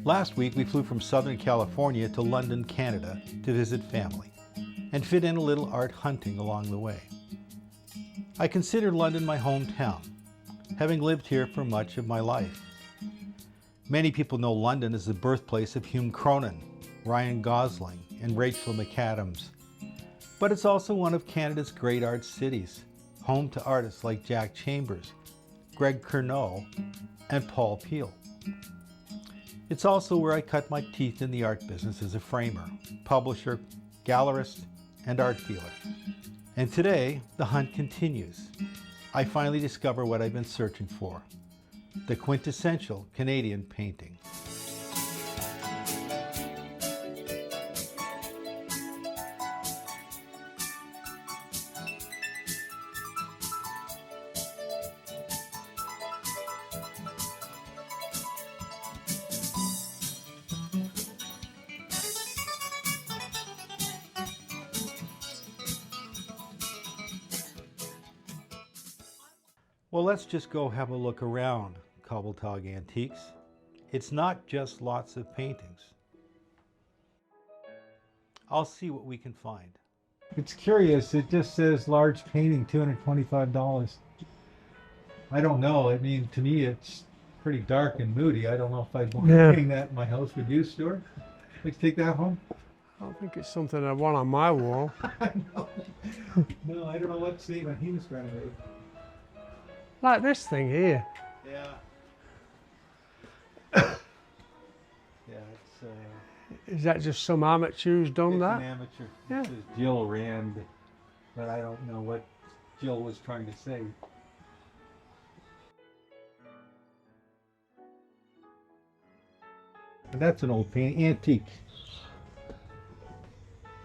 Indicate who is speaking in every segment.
Speaker 1: Last week we flew from Southern California to London, Canada to visit family and fit in a little art hunting along the way. I consider London my hometown, having lived here for much of my life. Many people know London as the birthplace of Hume Cronin, Ryan Gosling, and Rachel McAdams. But it's also one of Canada's great art cities, home to artists like Jack Chambers, Greg Cournot, and Paul Peel. It's also where I cut my teeth in the art business as a framer, publisher, gallerist, and art dealer. And today, the hunt continues. I finally discover what I've been searching for, the quintessential Canadian painting. Well, let's just go have a look around Cobbletog Antiques. It's not just lots of paintings. I'll see what we can find.
Speaker 2: It's curious, it just says large painting, $225. I don't know, I mean, to me it's pretty dark and moody. I don't know if I'd want to hang that in my house. Would you, Stuart? Let's take that home.
Speaker 3: I don't think it's something I want on my wall.
Speaker 2: No, I don't know what statement he was trying to make.
Speaker 3: Like this thing here.
Speaker 1: Yeah. Yeah, it's
Speaker 3: Is that just some amateur who's done that?
Speaker 1: an amateur.
Speaker 3: Yeah.
Speaker 2: This is Jill Rand, but I don't know what Jill was trying to say. And that's an old painting, antique.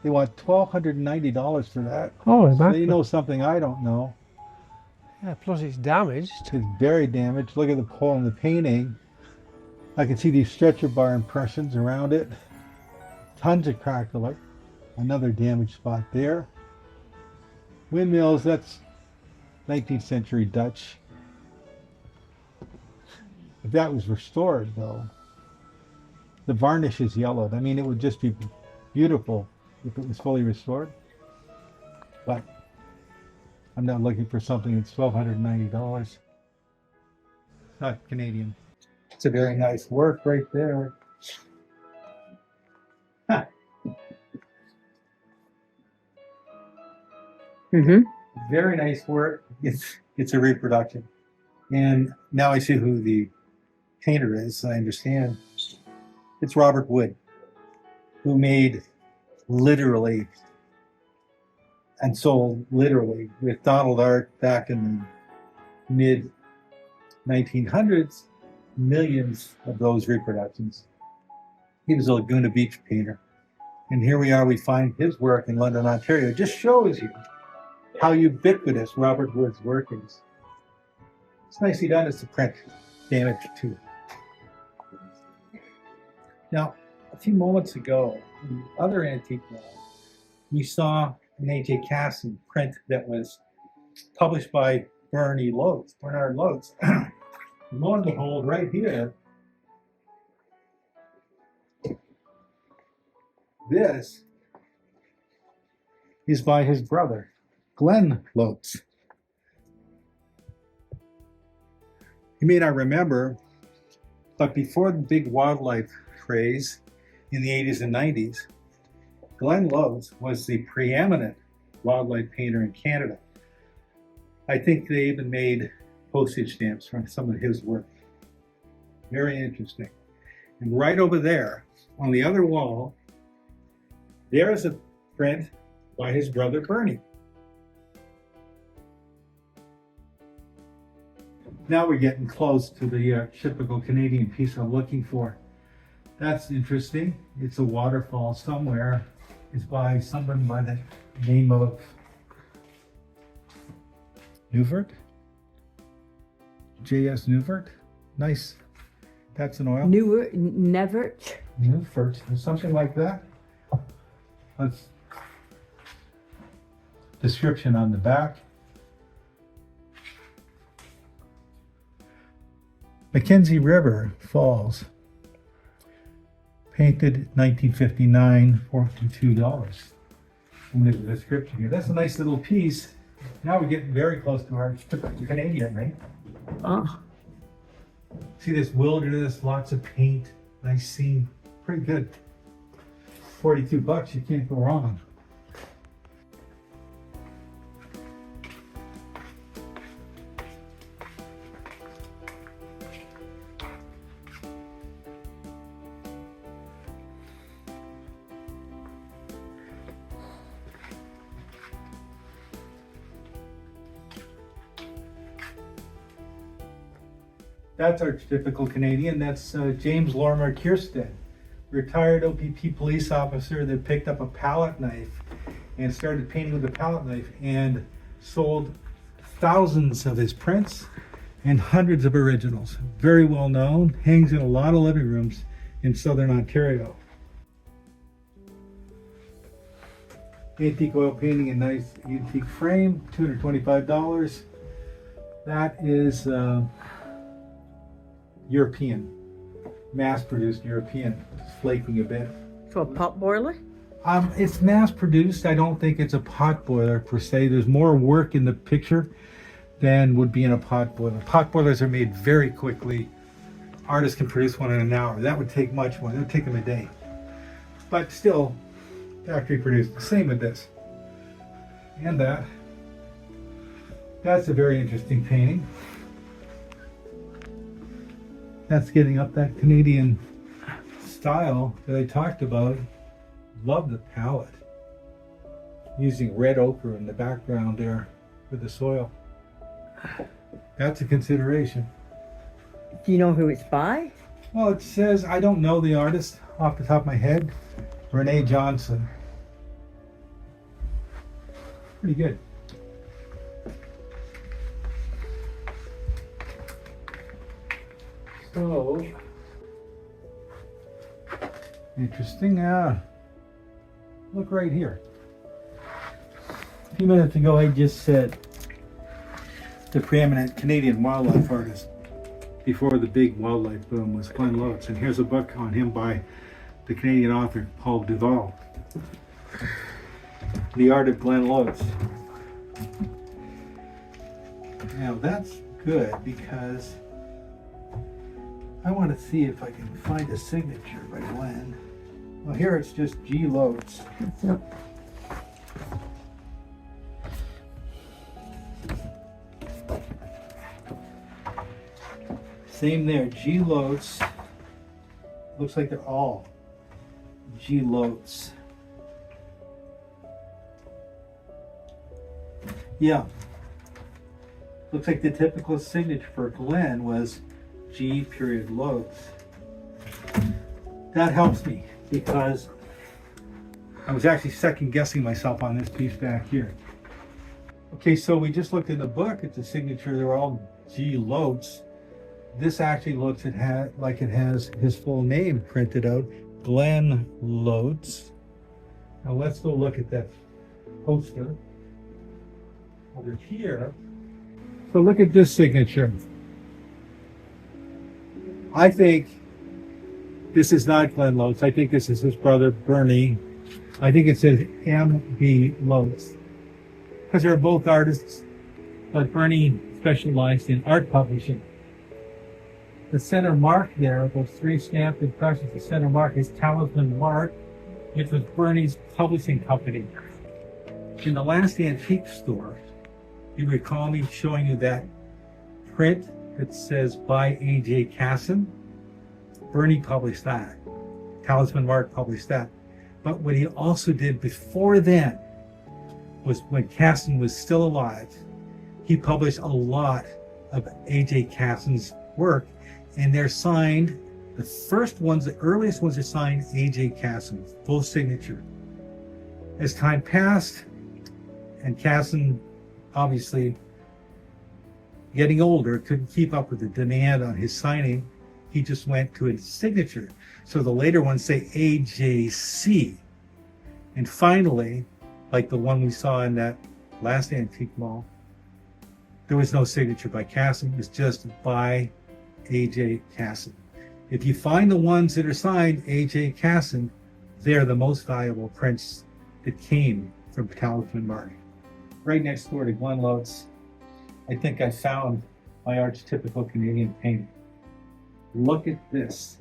Speaker 2: They want $1,290 for that.
Speaker 3: Oh,
Speaker 2: So you know something I don't know.
Speaker 3: Yeah, plus it's damaged.
Speaker 2: It's very damaged. Look at the hole in the painting. I can see these stretcher bar impressions around it. Tons of cracked. Another damaged spot there. Windmills, that's 19th century Dutch. If that was restored though, the varnish is yellowed. I mean, it would just be beautiful if it was fully restored. But I'm not looking for something that's $1,290. It's not Canadian. It's a very nice work right there. Huh. Very nice work. It's a reproduction. And now I see who the painter is, I understand. It's Robert Wood, who made literally and sold literally with Donald Art back in the mid 1900s, millions of those reproductions. He was a Laguna Beach painter. And here we are, we find his work in London, Ontario. It just shows you how ubiquitous Robert Wood's work is. It's nicely done. It's a print damage too. Now, a few moments ago, in the other antique wall, we saw an A.J.Casson print that was published by Bernard Loates. Lo and behold, right here, this is by his brother, Glen Loates. You may not remember, but before the big wildlife craze in the 80s and 90s, Glen Loates was the preeminent wildlife painter in Canada. I think they even made postage stamps from some of his work. Very interesting. And right over there, on the other wall, there is a print by his brother Bernie. Now we're getting close to the typical Canadian piece I'm looking for. That's interesting. It's a waterfall somewhere. It's by someone by the name of Newford. J.S. Newford. Nice. That's an oil.
Speaker 4: Nevert.
Speaker 2: Newford, or something like that. That's description on the back. Mackenzie River Falls. Painted 1959, $42. And there's a description here. That's a nice little piece. Now we're getting very close to our typical Canadian, right?
Speaker 3: Oh,
Speaker 2: See this wilderness, lots of paint, nice scene. Pretty good. $42, you can't go wrong. That's our typical Canadian. That's James Lorimer Keirstead, retired OPP police officer that picked up a palette knife and started painting with a palette knife and sold thousands of his prints and hundreds of originals. Very well known, hangs in a lot of living rooms in Southern Ontario. Antique oil painting in nice antique frame, $225. That is European, mass-produced European, flaking a bit.
Speaker 4: So a potboiler?
Speaker 2: It's mass-produced. I don't think it's a potboiler per se. There's more work in the picture than would be in a potboiler. Potboilers are made very quickly. Artists can produce one in an hour. That would take much more. It would take them a day. But still, factory produced. Same with this. And that. That's a very interesting painting. That's getting up that Canadian style that I talked about. Love the palette. Using red ochre in the background there with the soil. That's a consideration.
Speaker 4: Do you know who it's by?
Speaker 2: Well, it says, I don't know the artist off the top of my head. Rene Johnson. Pretty good. So, interesting. Look right here. A few minutes ago, I just said the preeminent Canadian wildlife artist before the big wildlife boom was Glen Loates. And here's a book on him by the Canadian author Paul Duval. The Art of Glen Loates. Now that's good because I want to see if I can find a signature by Glen. Well, here it's just G. Loates.
Speaker 4: Yep.
Speaker 2: Same there, G. Loates. Looks like they're all G. Loates. Yeah. Looks like the typical signature for Glen was G. Loates. That helps me because I was actually second guessing myself on this piece back here. Okay, so we just looked in the book at the signature, they're all G. Loates. This actually looks like it has his full name printed out, Glen Loates. Now let's go look at that poster over here. So look at this signature. I think this is not Glen Loates. I think this is his brother, Bernie. I think it says M.B. Loates. Because they're both artists, but Bernie specialized in art publishing. The center mark there, those three stamped impressions, the center mark is Talisman Mark, which was Bernie's publishing company. In the last antique store, you recall me showing you that print that says by A.J.Casson. Bernie published that. Talisman Mark published that. But what he also did before then was when Casson was still alive, he published a lot of A.J.Casson's work, and they're signed. The first ones, the earliest ones are signed A.J.Casson, full signature. As time passed, and Casson, obviously getting older, couldn't keep up with the demand on his signing, he just went to a signature. So the later ones say A.J.C. And finally, like the one we saw in that last antique mall, there was no signature by Casson, it was just by A.J.Casson. If you find the ones that are signed A.J.Casson, they're the most valuable prints that came from Cobbletog Market. Right next door to Glen Loates, I think I found my archetypical Canadian painting. Look at this.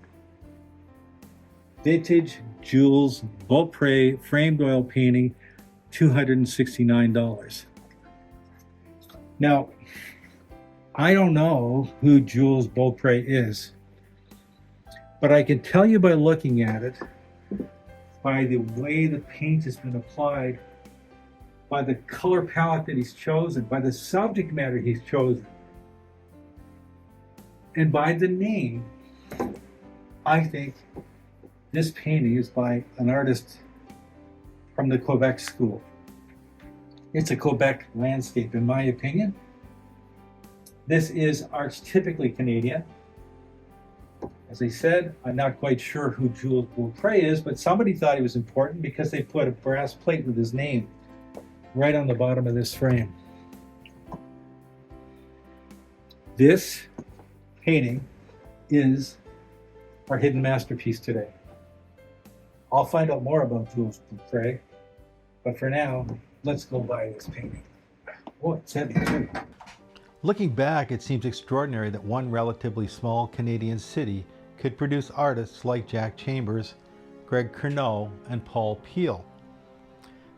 Speaker 2: Vintage Jules Beaupre framed oil painting, $269. Now, I don't know who Jules Beaupre is, but I can tell you by looking at it, by the way the paint has been applied, by the color palette that he's chosen, by the subject matter he's chosen, and by the name, I think this painting is by an artist from the Quebec school. It's a Quebec landscape, in my opinion. This is archetypically Canadian. As I said, I'm not quite sure who Jules Beaupre is, but somebody thought he was important because they put a brass plate with his name right on the bottom of this frame. This painting is our hidden masterpiece today. I'll find out more about Jules Beaupre, but for now, let's go buy this painting. Oh, it's heavy too.
Speaker 1: Looking back, it seems extraordinary that one relatively small Canadian city could produce artists like Jack Chambers, Greg Cournot, and Paul Peel.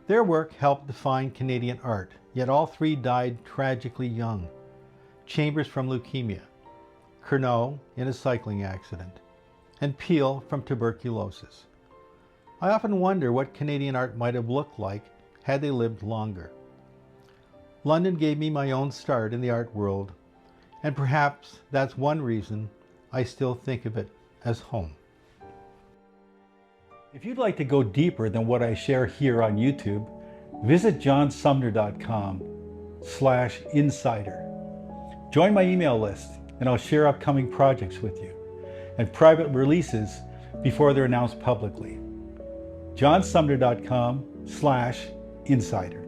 Speaker 1: Their work helped define Canadian art, yet all three died tragically young. Chambers from leukemia, Cournot in a cycling accident, and Peel from tuberculosis. I often wonder what Canadian art might have looked like had they lived longer. London gave me my own start in the art world, and perhaps that's one reason I still think of it as home. If you'd like to go deeper than what I share here on YouTube, visit johnsumner.com/insider. Join my email list and I'll share upcoming projects with you and private releases before they're announced publicly. johnsumner.com/insider.